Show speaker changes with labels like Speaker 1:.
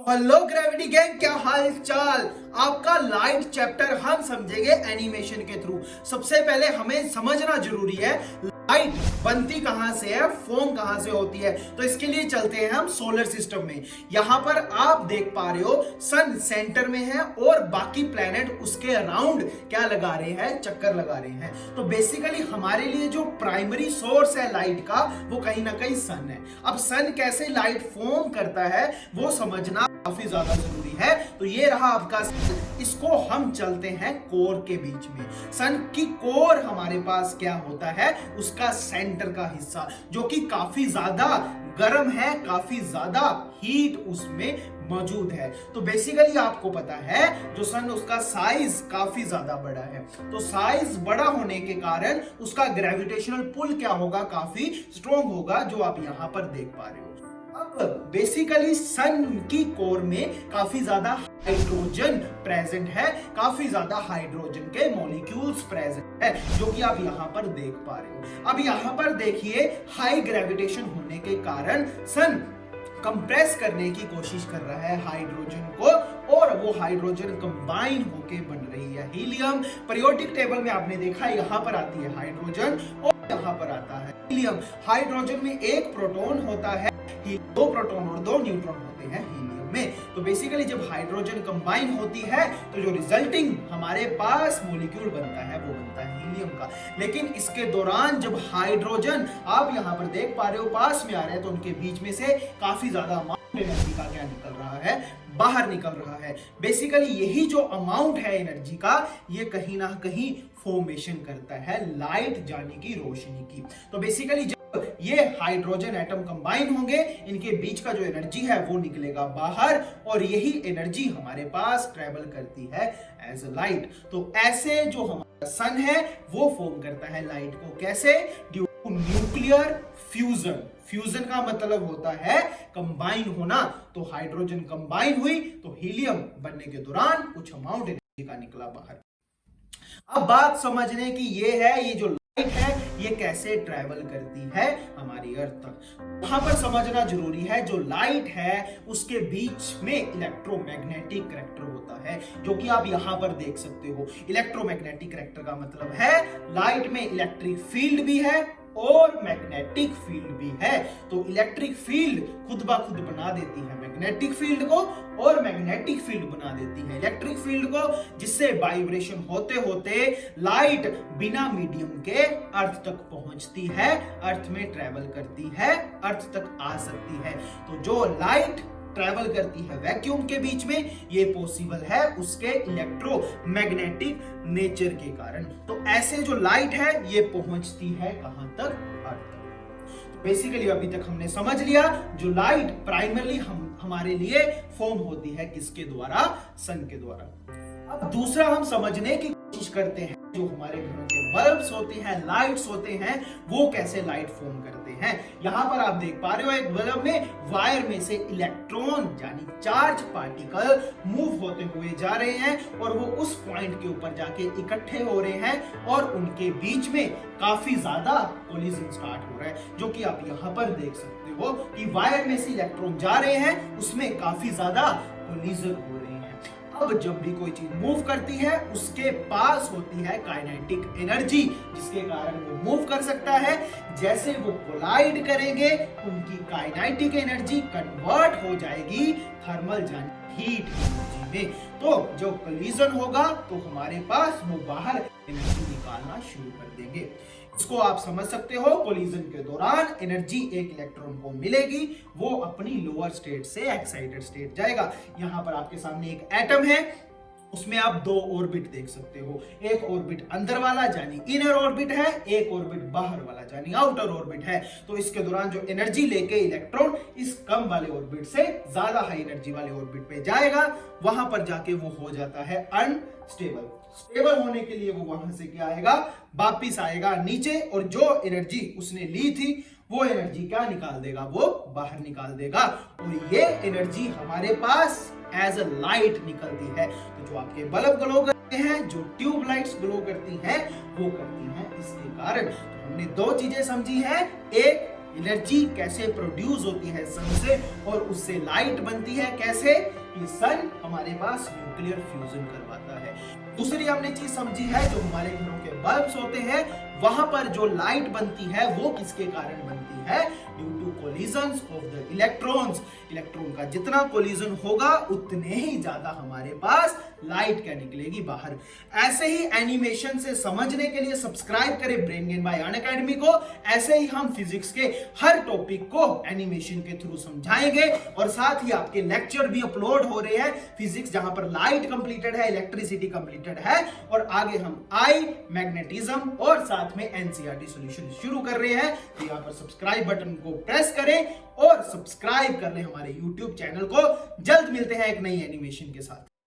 Speaker 1: Hello gravity gang, क्या हाल चाल। आपका लाइट चैप्टर हम समझेंगे एनिमेशन के थ्रू। सबसे पहले हमें समझना जरूरी है लाइट बनती कहां से है, फॉर्म कहां से होती है। तो इसके लिए चलते हैं हम सोलर सिस्टम में। यहां पर आप देख पा रहे हो सन सेंटर में है और बाकी प्लेनेट उसके अराउंड क्या लगा रहे हैं, चक्कर लगा रहे हैं। तो बेसिकली हमारे लिए जो प्राइमरी सोर्स है लाइट का वो कहीं ना कहीं सन है। अब सन कैसे लाइट फॉर्म करता है वो समझना काफी ज्यादा जरूरी है। तो ये रहा आपका सन। इसको हम चलते हैं कोर के बीच में। सन की कोर हमारे पास क्या होता है, उसका सेंटर का हिस्सा जो कि काफी ज्यादा गर्म है, काफी ज्यादा हीट उसमें मौजूद है। तो बेसिकली आपको पता है जो सन उसका साइज काफी ज्यादा बड़ा है। तो साइज बड़ा होने के कारण उसका ग्रेविटेशनल पुल क्या होगा, काफी स्ट्रॉन्ग होगा, जो आप यहां पर देख पा रहे हो। अब बेसिकली सन की कोर में काफी ज्यादा हाइड्रोजन प्रेजेंट है, काफी ज्यादा हाइड्रोजन के मॉलिक्यूल्स प्रेजेंट है, जो कि आप यहां पर देख पा रहे हो। अब यहां पर देखिए हाई ग्रेविटेशन होने के कारण सन कंप्रेस करने की कोशिश कर रहा है हाइड्रोजन को, और वो हाइड्रोजन कंबाइन होके बन रही है हीलियम। पीरियोडिक टेबल में आपने देखा यहाँ पर आती है हाइड्रोजन और यहाँ पर आता है हीलियम। हाइड्रोजन में एक प्रोटॉन होता है, दो प्रोटॉन और दो न्यूट्रॉन होते हैं हीलियम में। तो बेसिकली जब हाइड्रोजन कंबाइन होती है तो जो रिजल्टिंग हमारे पास मॉलिक्यूल बनता है वो बनता है हीलियम का। लेकिन इसके दौरान जब हाइड्रोजन आप यहाँ पर देख पा रहे हो पास में आ रहे हैं, तो उनके बीच में से काफी ज्यादा अमाउंट एनर्जी का क्या निकल रहा है, बाहर निकल रहा है। बेसिकली यही जो अमाउंट है एनर्जी का, ये कहीं ना कहीं फॉर्मेशन करता है लाइट जाने की, रोशनी की। तो बेसिकली जब ये हाइड्रोजन एटम कंबाइन होंगे, इनके बीच का जो एनर्जी है वो निकलेगा बाहर, और यही एनर्जी हमारे पास ट्रेवल करती है एज अ लाइट। तो ऐसे जो हमारा सन है वो फॉर्म करता है लाइट को। कैसे? Due to nuclear fusion. Fusion का मतलब होता है कंबाइन होना। तो हाइड्रोजन कंबाइन हुई तो हीलियम बनने के दौरान कुछ अमाउंट एनर्जी का निकला बाहर। अब बात समझने की ये है, ये जो लाइट है ये कैसे ट्रैवल करती है हमारी अर्थ तक। वहां पर समझना जरूरी है जो लाइट है उसके बीच में इलेक्ट्रोमैग्नेटिक करैक्टर होता है, जो कि आप यहां पर देख सकते हो। इलेक्ट्रोमैग्नेटिक करैक्टर का मतलब है लाइट में इलेक्ट्रिक फील्ड भी है और मैग्नेटिक फील्ड भी है। तो इलेक्ट्रिक फील्ड खुद ब खुद बना देती है मैग्नेटिक फील्ड को, और मैग्नेटिक फील्ड बना देती है इलेक्ट्रिक फील्ड को, जिससे वाइब्रेशन होते होते लाइट बिना मीडियम के अर्थ तक पहुंचती है, अर्थ में ट्रेवल करती है, अर्थ तक आ सकती है। तो जो लाइट ट्रैवल करती है वैक्यूम के बीच में, ये पॉसिबल है उसके इलेक्ट्रोमैग्नेटिक नेचर के कारण। तो ऐसे जो लाइट है ये पहुंचती है कहां तक, अर्थ तक। बेसिकली अभी तक हमने समझ लिया जो लाइट प्राइमरली हमारे लिए फॉर्म होती है किसके द्वारा, सन के द्वारा। अब दूसरा हम समझने की कोशिश करते हैं जो हमारे घरों के बल्ब्स होते हैं, लाइट्स होते हैं, वो कैसे लाइट फॉर्म करते हैं। यहां पर आप देख पा रहे हो एक बल्ब में वायर में से इलेक्ट्रॉन यानी चार्ज पार्टिकल मूव होते हुए जा रहे हैं, और वो उस पॉइंट के ऊपर जाके इकट्ठे हो रहे हैं, और उनके बीच में काफी ज्यादा कोलिजन स्टार्ट हो रहा है, जो कि आप यहां पर देख सकते हो कि वायर में से इलेक्ट्रॉन जा रहे हैं, उसमें काफी ज्यादा कोलिजन हो रहे हैं। अब जब भी कोई चीज मूव करती है उसके पास होती है काइनेटिक एनर्जी, जिसके कारण वो मूव कर सकता है। जैसे वो कोलाइड करेंगे उनकी काइनेटिक एनर्जी कन्वर्ट हो जाएगी थर्मल यानी हीट एनर्जी में। तो जो कोलिजन होगा तो हमारे पास वो बाहर एनर्जी निकालना शुरू कर देंगे। इसको आप समझ सकते हो, कोलिजन के दौरान एनर्जी एक इलेक्ट्रॉन को मिलेगी, वो अपनी लोअर स्टेट से एक्साइटेड स्टेट जाएगा। यहां पर आपके सामने एक एटम है, उसमें आप दो ऑर्बिट देख सकते हो। एक ऑर्बिट अंदर वाला यानी इनर ऑर्बिट है, एक ऑर्बिट बाहर वाला यानी आउटर ऑर्बिट है। तो इसके दौरान जो एनर्जी लेके इलेक्ट्रॉन इस कम वाले ऑर्बिट से ज्यादा हाई एनर्जी वाले ऑर्बिट पे जाएगा, वहां पर जाके वो हो जाता है अनस्टेबल। स्टेबल होने के लिए वो वहां से क्या आएगा, वापिस आएगा नीचे, और जो एनर्जी उसने ली थी वो एनर्जी क्या निकाल देगा, वो बाहर निकाल देगा, और ये एनर्जी हमारे पास एज अ लाइट निकलती है। तो जो आपके बल्ब ग्लो करते हैं, जो ट्यूब लाइट्स ग्लो करती हैं, वो करती हैं इसके कारण। तो हमने दो चीजें समझी हैं, एक एनर्जी कैसे प्रोड्यूस होती है सन से और उससे लाइट बनती है कैसे कि सन हमारे पास न्यूक्लियर फ्यूजन करवाता है। दूसरी हमने चीज समझी है जो हमारे घरों के बल्ब्स होते हैं वहां पर जो लाइट बनती है वो किसके कारण बनती है, due to collisions of the electrons. Electron का जितना कोलिजन होगा उतने ही ज्यादा हमारे पास लाइट क्या निकलेगी बाहर। ऐसे ही एनिमेशन से समझने के लिए सब्सक्राइब करें ब्रेन गेन बाय अनअकैडमी को। ऐसे ही हम फिजिक्स के हर टॉपिक को एनिमेशन के थ्रू समझाएंगे और साथ ही आपके लेक्चर भी अपलोड हो रहे हैं फिजिक्स जहां पर लाइट कंप्लीटेड है, इलेक्ट्रिसिटी कंप्लीटेड है और आगे हम आई, मैग्नेटिज्म और साथ में एनसीईआरटी सॉल्यूशन शुरू कर रहे हैं। तो यहां पर सब्सक्राइब बटन को प्रेस करें और सब्सक्राइब कर लें हमारे यूट्यूब चैनल को। जल्द मिलते हैं एक नई एनिमेशन के साथ।